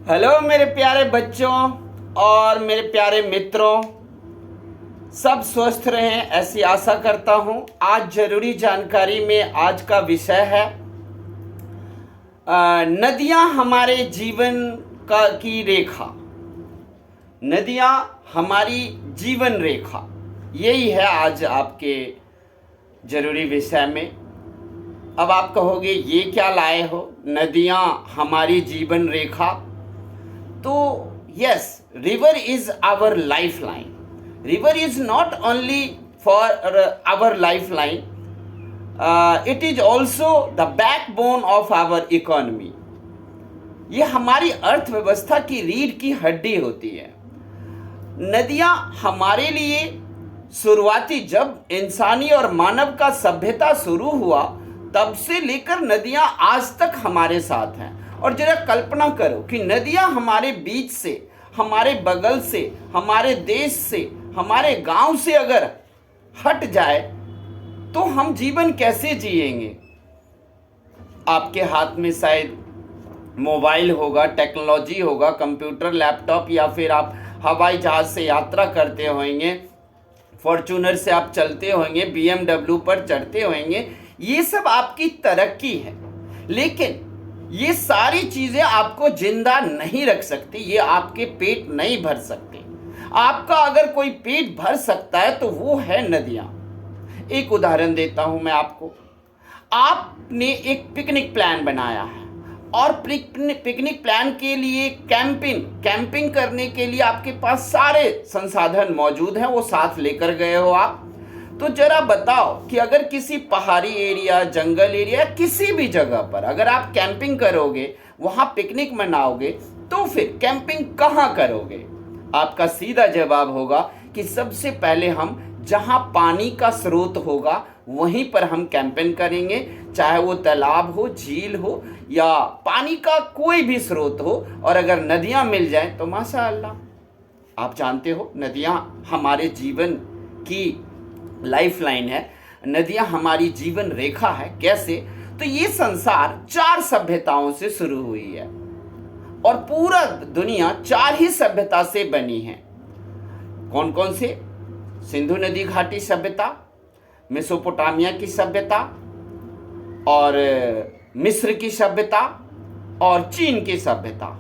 Hello मेरे प्यारे बच्चों और मेरे प्यारे मित्रों, सब स्वस्थ रहें ऐसी आशा करता हूं। आज जरूरी जानकारी में आज का विषय है नदियां हमारे जीवन का की रेखा। नदियां हमारी जीवन रेखा, यही है आज आपके जरूरी विषय में। अब आप कहोगे ये क्या लाए हो, नदियां हमारी जीवन रेखा। तो yes, river is our lifeline. River is not only for our lifeline, it is also the backbone of our economy. ये हमारी अर्थव्यवस्था की रीढ़ की हड्डी होती है। नदियां हमारे लिए शुरुआती जब इंसानी और मानव का सभ्यता शुरू हुआ तब से लेकर नदियां आज तक हमारे साथ हैं। और जरा कल्पना करो कि नदियां हमारे बीच से, हमारे बगल से, हमारे देश से, हमारे गांव से अगर हट जाए तो हम जीवन कैसे जिएंगे। आपके हाथ में शायद मोबाइल होगा, टेक्नोलॉजी होगा, कंप्यूटर, लैपटॉप, या फिर आप हवाई जहाज से यात्रा करते होंगे, फॉर्च्यूनर से आप चलते होंगे, BMW पर चढ़ते होंगे। ये सब आपकी तरक्की है, लेकिन ये सारी चीजें आपको जिंदा नहीं रख सकती। ये आपके पेट नहीं भर सकते। आपका अगर कोई पेट भर सकता है तो वो है नदियां। एक उदाहरण देता हूं मैं आपको। आपने एक पिकनिक प्लान बनाया है और पिकनिक प्लान के लिए कैंपिंग करने के लिए आपके पास सारे संसाधन मौजूद हैं, वो साथ लेकर गए हो आप। तो जरा बताओ कि अगर किसी पहाड़ी एरिया, जंगल एरिया, किसी भी जगह पर अगर आप कैंपिंग करोगे, वहां पिकनिक मनाओगे, तो फिर कैंपिंग कहां करोगे? आपका सीधा जवाब होगा कि सबसे पहले हम जहां पानी का स्रोत होगा वहीं पर हम कैंपिंग करेंगे, चाहे वो तालाब हो, झील हो, या पानी का कोई भी स्रोत हो। और अगर नदियां मिल जाएं तो माशाअल्लाह। आप जानते हो नदियां हमारे जीवन की लाइफलाइन है, नदियां हमारी जीवन रेखा है। कैसे? तो ये संसार 4 सभ्यताओं से शुरू हुई है और पूरा दुनिया 4 ही सभ्यता से बनी है। कौन कौन से? सिंधु नदी घाटी सभ्यता, मेसोपोटामिया की सभ्यता, और मिस्र की सभ्यता, और चीन की सभ्यता।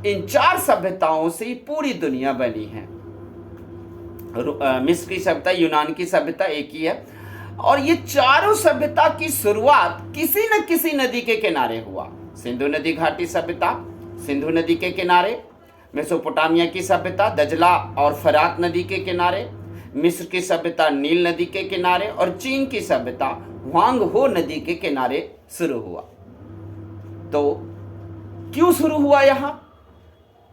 इन 4 सभ्यताओं से पूरी दुनिया बनी है। मिस्र की सभ्यता, यूनान की सभ्यता एक ही है। और ये चारों सभ्यता की शुरुआत किसी न किसी नदी के किनारे हुआ। सिंधु नदी घाटी सभ्यता सिंधु नदी के किनारे, मेसोपोटामिया की सभ्यता दजला और फरात नदी के किनारे, मिस्र की सभ्यता नील नदी के किनारे, और चीन की सभ्यता ह्वांग हो नदी के किनारे शुरू हुआ। तो क्यों शुरू हुआ यहां?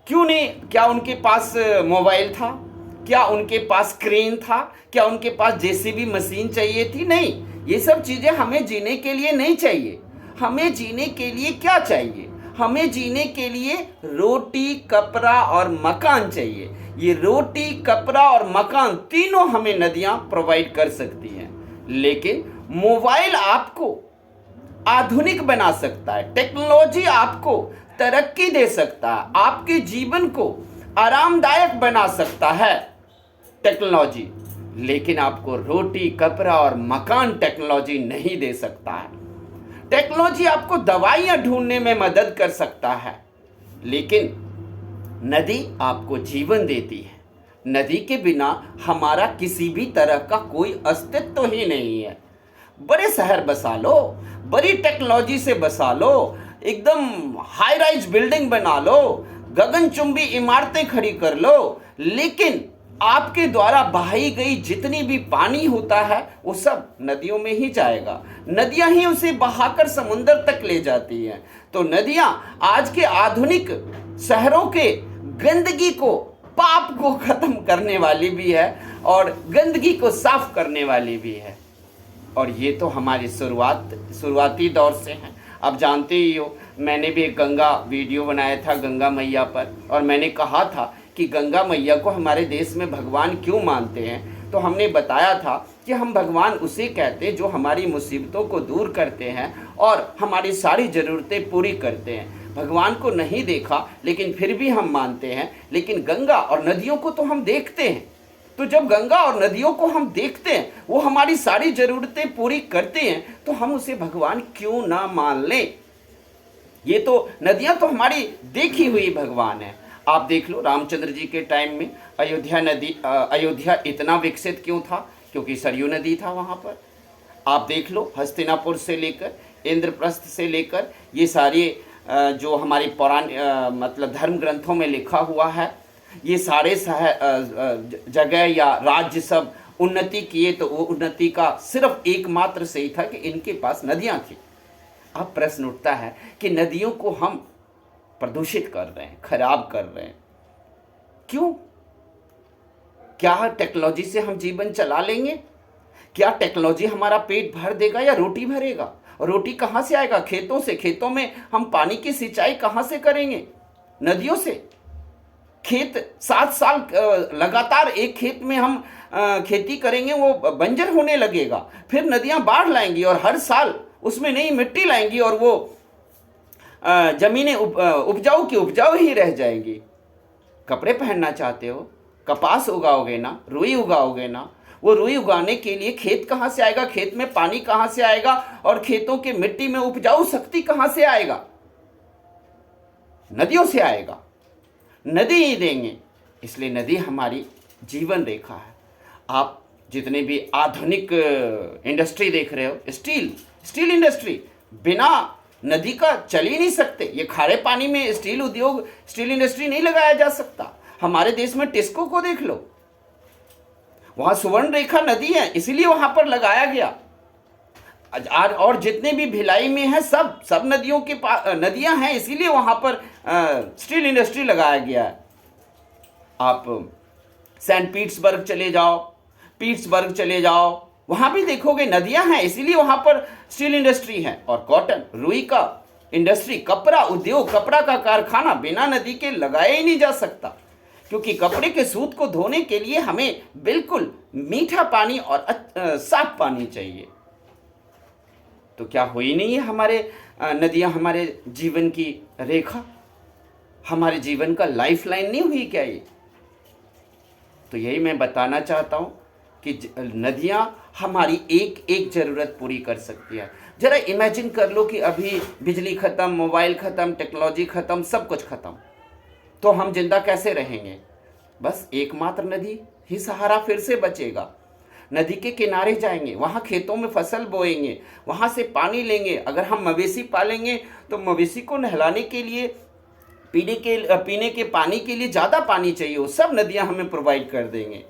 क्यों नहीं? क्या उनके पास मोबाइल था? क्या उनके पास क्रेन था? क्या उनके पास JCB मशीन चाहिए थी? नहीं, ये सब चीजें हमें जीने के लिए नहीं चाहिए। हमें जीने के लिए क्या चाहिए? हमें जीने के लिए रोटी, कपड़ा और मकान चाहिए। ये रोटी, कपड़ा और मकान तीनों हमें नदियां प्रोवाइड कर सकती हैं। लेकिन मोबाइल आपको आधुनिक बना सकता है, टेक्नोलॉजी आपको तरक्की दे सकता है, आपके जीवन को आरामदायक बना सकता है टेक्नोलॉजी, लेकिन आपको रोटी, कपड़ा और मकान टेक्नोलॉजी नहीं दे सकता है। टेक्नोलॉजी आपको दवाइयां ढूंढने में मदद कर सकता है, लेकिन नदी आपको जीवन देती है। नदी के बिना हमारा किसी भी तरह का कोई अस्तित्व ही नहीं है। बड़े शहर बसा लो, बड़ी टेक्नोलॉजी से बसा लो, एकदम हाई राइज बिल्डिंग बना लो, गगनचुंबी इमारतें खड़ी कर लो, लेकिन आपके द्वारा बहाई गई जितनी भी पानी होता है वो सब नदियों में ही जाएगा। नदियां ही उसे बहाकर समुद्र तक ले जाती हैं। तो नदियां आज के आधुनिक शहरों के गंदगी को, पाप को खत्म करने वाली भी है और गंदगी को साफ करने वाली भी है। और ये तो हमारी शुरुआती दौर से है। आप जानते ही हो, मैंने भी एक गंगा वीडियो बनाया था गंगा मैया पर, और मैंने कहा था कि गंगा मैया को हमारे देश में भगवान क्यों मानते हैं। तो हमने बताया था कि हम भगवान उसे कहते हैं जो हमारी मुसीबतों को दूर करते हैं और हमारी सारी ज़रूरतें पूरी करते हैं। भगवान को नहीं देखा, लेकिन फिर भी हम मानते हैं। लेकिन गंगा और नदियों को तो हम देखते हैं। तो जब गंगा और नदियों को हम देखते हैं, वो हमारी सारी जरूरतें पूरी करते हैं, तो हम उसे भगवान क्यों ना मान लें। ये तो नदियां तो हमारी देखी हुई भगवान है। आप देख लो, रामचंद्र जी के टाइम में अयोध्या इतना विकसित क्यों था? क्योंकि सरयू नदी था वहाँ पर। आप देख लो, हस्तिनापुर से लेकर, इंद्रप्रस्थ से लेकर, ये सारे जो हमारे मतलब धर्म ग्रंथों में लिखा हुआ है, ये सारे जगह या राज्य सब उन्नति किए, तो वो उन्नति का सिर्फ एकमात्र से ही था कि इनके पास नदियाँ थी। अब प्रश्न उठता है कि नदियों को हम प्रदूषित कर रहे हैं, खराब कर रहे हैं, क्यों? क्या टेक्नोलॉजी से हम जीवन चला लेंगे? क्या टेक्नोलॉजी हमारा पेट भर देगा या रोटी भरेगा? और रोटी कहाँ से आएगा? खेतों से। खेतों में हम पानी की सिंचाई कहाँ से करेंगे? नदियों से। खेत 7 साल लगातार एक खेत में हम खेती करेंगे, वो बंजर होने लगेगा। फिर नदियाँ बाढ़ लाएंगी और हर साल उसमें नई मिट्टी लाएंगी और वो जमीनें उपजाऊ की उपजाऊ ही रह जाएंगी। कपड़े पहनना चाहते हो, कपास उगाओगे ना, रुई उगाओगे ना, वो रुई उगाने के लिए खेत कहाँ से आएगा? खेत में पानी कहाँ से आएगा? और खेतों के मिट्टी में उपजाऊ शक्ति कहाँ से आएगा? नदियों से आएगा। नदी ही देंगे। इसलिए नदी हमारी जीवन रेखा है। आप जितने भी आधुनिक इंडस्ट्री देख रहे हो, स्टील इंडस्ट्री बिना नदी का चल ही नहीं सकते। ये खारे पानी में स्टील इंडस्ट्री नहीं लगाया जा सकता। हमारे देश में टिस्को को देख लो, वहां सुवर्ण रेखा नदी है, इसीलिए वहां पर लगाया गया। और जितने भी भिलाई में है, सब नदियों के नदियां हैं, इसीलिए वहां पर स्टील इंडस्ट्री लगाया गया है। आप सेंट पीट्सबर्ग चले जाओ, वहां भी देखोगे नदियां हैं, इसीलिए वहां पर स्टील इंडस्ट्री है। और कॉटन, रुई का इंडस्ट्री, कपड़ा उद्योग, कपड़ा का कारखाना बिना नदी के लगाया ही नहीं जा सकता। क्योंकि कपड़े के सूत को धोने के लिए हमें बिल्कुल मीठा पानी और साफ पानी चाहिए। तो क्या हुई नहीं है हमारे नदियां हमारे जीवन की रेखा, हमारे जीवन का लाइफ लाइन नहीं हुई क्या ये? तो यही मैं बताना चाहता हूं कि नदियां हमारी एक एक ज़रूरत पूरी कर सकती है। ज़रा इमेजिन कर लो कि अभी बिजली ख़त्म, मोबाइल ख़त्म, टेक्नोलॉजी ख़त्म, सब कुछ ख़त्म, तो हम जिंदा कैसे रहेंगे? बस एकमात्र नदी ही सहारा फिर से बचेगा। नदी के किनारे जाएंगे, वहाँ खेतों में फसल बोएंगे, वहाँ से पानी लेंगे। अगर हम मवेशी पालेंगे तो मवेशी को नहलाने के लिए, पीने के पानी के लिए ज़्यादा पानी चाहिए, वो सब नदियाँ हमें प्रोवाइड कर देंगे।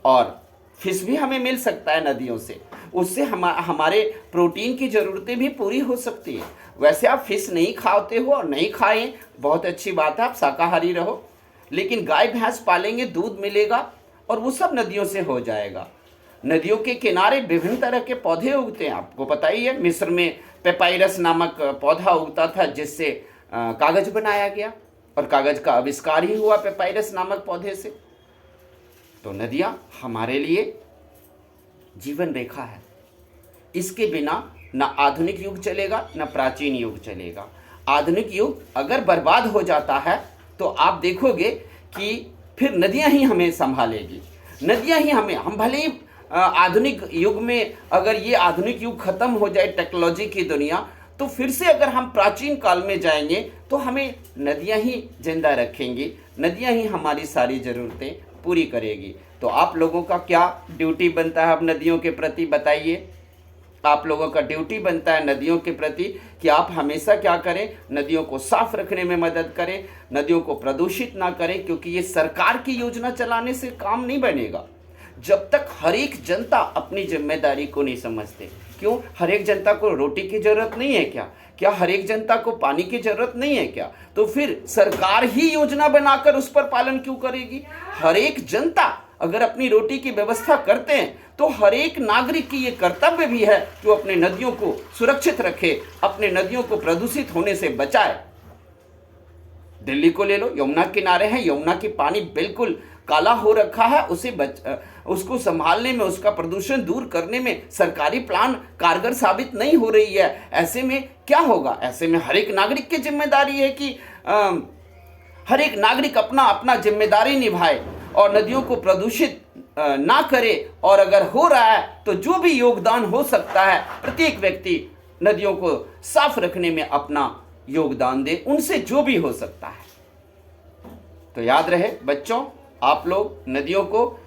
और फिश भी हमें मिल सकता है नदियों से, उससे हमारे प्रोटीन की ज़रूरतें भी पूरी हो सकती है। वैसे आप फिश नहीं खाते हो और नहीं खाएं, बहुत अच्छी बात है, आप शाकाहारी रहो, लेकिन गाय भैंस पालेंगे, दूध मिलेगा और वो सब नदियों से हो जाएगा। नदियों के किनारे विभिन्न तरह के पौधे उगते हैं, आपको पता ही है। मिस्र में पेपायरस नामक पौधा उगता था, जिससे कागज बनाया गया और कागज का आविष्कार ही हुआ पेपायरस नामक पौधे से। तो नदियाँ हमारे लिए जीवन रेखा है। इसके बिना न आधुनिक युग चलेगा, न प्राचीन युग चलेगा। आधुनिक युग अगर बर्बाद हो जाता है तो आप देखोगे कि फिर नदियाँ ही हमें संभालेगी, नदियाँ ही हमें, हम भले ही आधुनिक युग में, अगर ये आधुनिक युग खत्म हो जाए, टेक्नोलॉजी की दुनिया, तो फिर से अगर हम प्राचीन काल में जाएंगे तो हमें नदियाँ ही जिंदा रखेंगी, नदियाँ ही हमारी सारी ज़रूरतें पूरी करेगी। तो आप लोगों का क्या ड्यूटी बनता है अब नदियों के प्रति, बताइए। आप लोगों का ड्यूटी बनता है नदियों के प्रति कि आप हमेशा क्या करें, नदियों को साफ रखने में मदद करें, नदियों को प्रदूषित ना करें। क्योंकि ये सरकार की योजना चलाने से काम नहीं बनेगा जब तक हर एक जनता अपनी जिम्मेदारी को नहीं समझते। क्यों? हर एक जनता को रोटी की जरूरत नहीं है क्या? क्या हर एक जनता को पानी की जरूरत नहीं है क्या? तो फिर सरकार ही योजना बनाकर उस पर पालन क्यों करेगी? हर एक जनता अगर अपनी रोटी की व्यवस्था करते हैं तो हर एक नागरिक की ये कर्तव्य भी है कि वो अपने नदियों को सुरक्षित रखे, अपने नदियों को प्रदूषित होने से बचाए। दिल्ली को ले लो, यमुना किनारे हैं, यमुना की पानी बिल्कुल काला हो रखा है, उसको संभालने में, उसका प्रदूषण दूर करने में सरकारी प्लान कारगर साबित नहीं हो रही है। ऐसे में क्या होगा? ऐसे में हर एक नागरिक की जिम्मेदारी है कि हर एक नागरिक अपना अपना जिम्मेदारी निभाए और नदियों को प्रदूषित ना करे, और अगर हो रहा है तो जो भी योगदान हो सकता है प्रत्येक व्यक्ति नदियों को साफ रखने में अपना योगदान दे, उनसे जो भी हो सकता है। तो याद रहे बच्चों, आप लोग नदियों को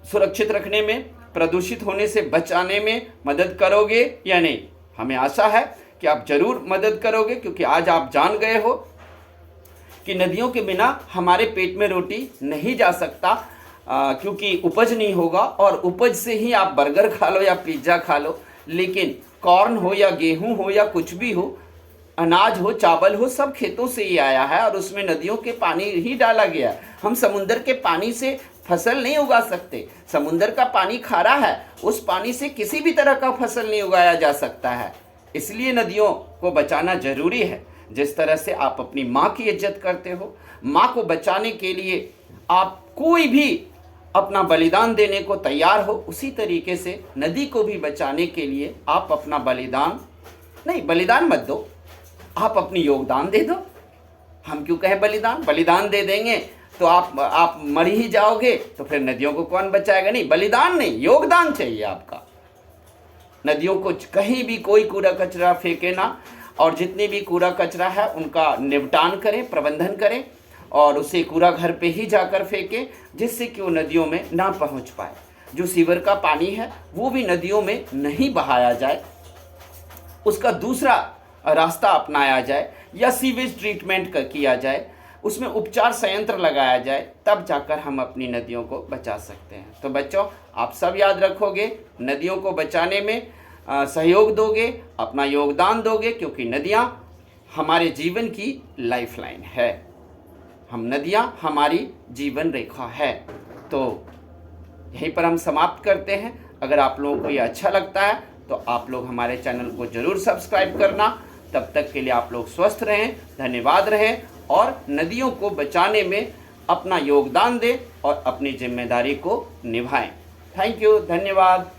सुरक्षित रखने में, प्रदूषित होने से बचाने में मदद करोगे या नहीं? हमें आशा है कि आप जरूर मदद करोगे, क्योंकि आज आप जान गए हो कि नदियों के बिना हमारे पेट में रोटी नहीं जा सकता, क्योंकि उपज नहीं होगा, और उपज से ही आप बर्गर खा लो या पिज्ज़ा खा लो, लेकिन कॉर्न हो या गेहूं हो या कुछ भी हो, अनाज हो, चावल हो, सब खेतों से ही आया है और उसमें नदियों के पानी ही डाला गया। हम समुद्र के पानी से फसल नहीं उगा सकते। समुद्र का पानी खारा है, उस पानी से किसी भी तरह का फसल नहीं उगाया जा सकता है। इसलिए नदियों को बचाना जरूरी है। जिस तरह से आप अपनी माँ की इज्जत करते हो, माँ को बचाने के लिए आप कोई भी अपना बलिदान देने को तैयार हो, उसी तरीके से नदी को भी बचाने के लिए आप अपना बलिदान मत दो, आप अपनी योगदान दे दो। हम क्यों कहें बलिदान? बलिदान दे देंगे तो आप मर ही जाओगे, तो फिर नदियों को कौन बचाएगा? नहीं, बलिदान नहीं, योगदान चाहिए आपका। नदियों को कहीं भी कोई कूड़ा कचरा फेंके ना, और जितने भी कूड़ा कचरा है उनका निपटान करें, प्रबंधन करें, और उसे कूड़ा घर पे ही जाकर फेंकें, जिससे कि वो नदियों में ना पहुंच पाए। जो सीवर का पानी है वो भी नदियों में नहीं बहाया जाए, उसका दूसरा रास्ता अपनाया जाए, या सीवेज ट्रीटमेंट किया जाए, उसमें उपचार संयंत्र लगाया जाए, तब जाकर हम अपनी नदियों को बचा सकते हैं। तो बच्चों, आप सब याद रखोगे, नदियों को बचाने में सहयोग दोगे, अपना योगदान दोगे, क्योंकि नदियाँ हमारे जीवन की लाइफलाइन है। नदियाँ हमारी जीवन रेखा है। तो यहीं पर हम समाप्त करते हैं। अगर आप लोगों को ये अच्छा लगता है तो आप लोग हमारे चैनल को ज़रूर सब्सक्राइब करना। तब तक के लिए आप लोग स्वस्थ रहें, धन्यवाद रहें, और नदियों को बचाने में अपना योगदान दें और अपनी जिम्मेदारी को निभाएं। थैंक यू, धन्यवाद।